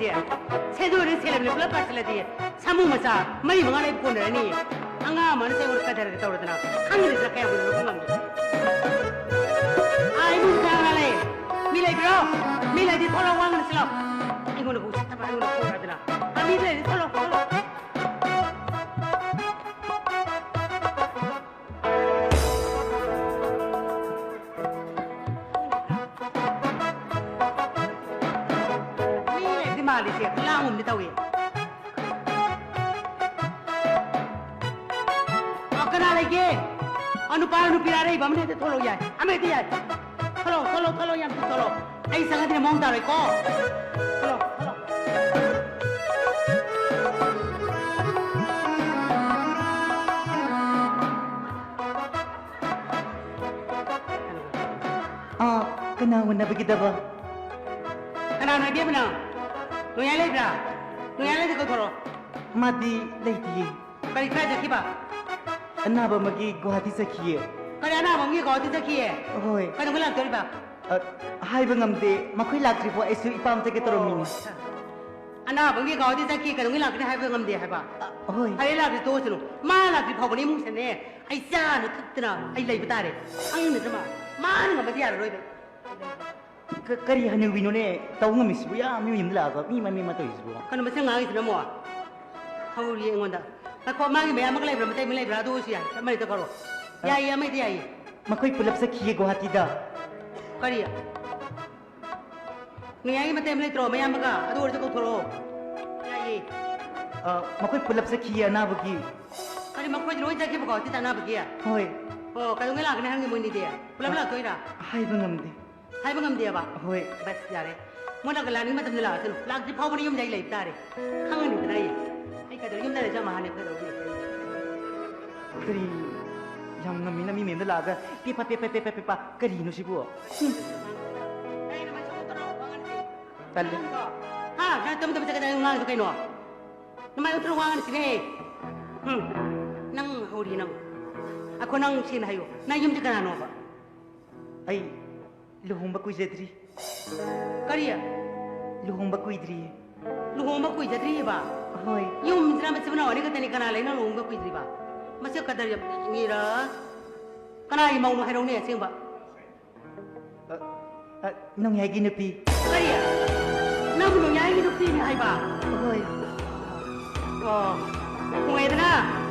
게 세조를 세례를 불러 빠질래디 사무마사 머리 망아래 보내니 안가만 세월 까다를 떠오르더나 한글에서 가야 보는 건갑니다 아이고 장난해 밀레디 털어 왕을 슬러 이거는 고 싶다 말고 그러더라 아 밀레디 털어 말이지 그냥 옵니다 왜 아까나래게 어느 바로 비라래 밤에 털어야 아메디야 털어 양 털어 이 상한테 멍다래 거 털어 아 그나원나 begitu 그나나 게브나 누야 레이드 거 mati leitiye 빨리 가자 기봐 anaba magi guwahati sakhiye 그래 나 멍이 거 어디서 기해 hoi 그래 그냥 들봐 haiba ngamde makhoi lakri bo aisu ipam te ke toromini 아나 멍이 거 어디서 기해 그래 그냥 그냥 해봐 감대 해봐 hoi 하이라도 도스로 마라도 파고니 뭉세네 아이싸는 특더라 아이 레이브 따래 angin 좀 많은 거 맞이야 로이드 kari hanu winone taw ngami sibu ya mi yim la ga mi ma to isbu 그럼 무슨 생각이 드는 뭐야 하울이 응원다 나 거마기 매야 먹을래 그러면 때문에 라도 오시야 정말 더 걸어 야이야 매 야이 makhoi pulap sakhiye guwahati da 거리야 야이 매 때문에 들어 매야 먹어 아도 우리 거 걸어 야이 makhoi pulap sakhiye anaba gi 거리 먹고 들어 자기 보고 어디 다나 보기야 hoi 가동에 나그네 하는 게 뭐니 돼야 불라불라 거이라 haiba ngamde 하이번 가면 돼야 봐 hoi बस यारे मोला गला नहीं मतलब ला चलो लाग जी फावरी यम जाई लेता रे खांग नहीं तनाई आई का यम दरे जमा हाने फेरो kari yang ngami na mi mem da la ga pepa kari no sibu talle ha na tum tum jaga ngang to kai no namai utro wangan sine nang hori nang ako nang sin hayo na yum jaga no ba ai luhumba kuijadri kariya luhumba kuidri luhomba kui jadri ba hoi yum jra ma sibna wani ka tani kana leina luhomba kui jadri ba masih kadar ya ngira kana i mau no hairo ne sing ba nong yagi nepi kariya nang no yai ni du ti ni hai ba hoi oh ngwe da na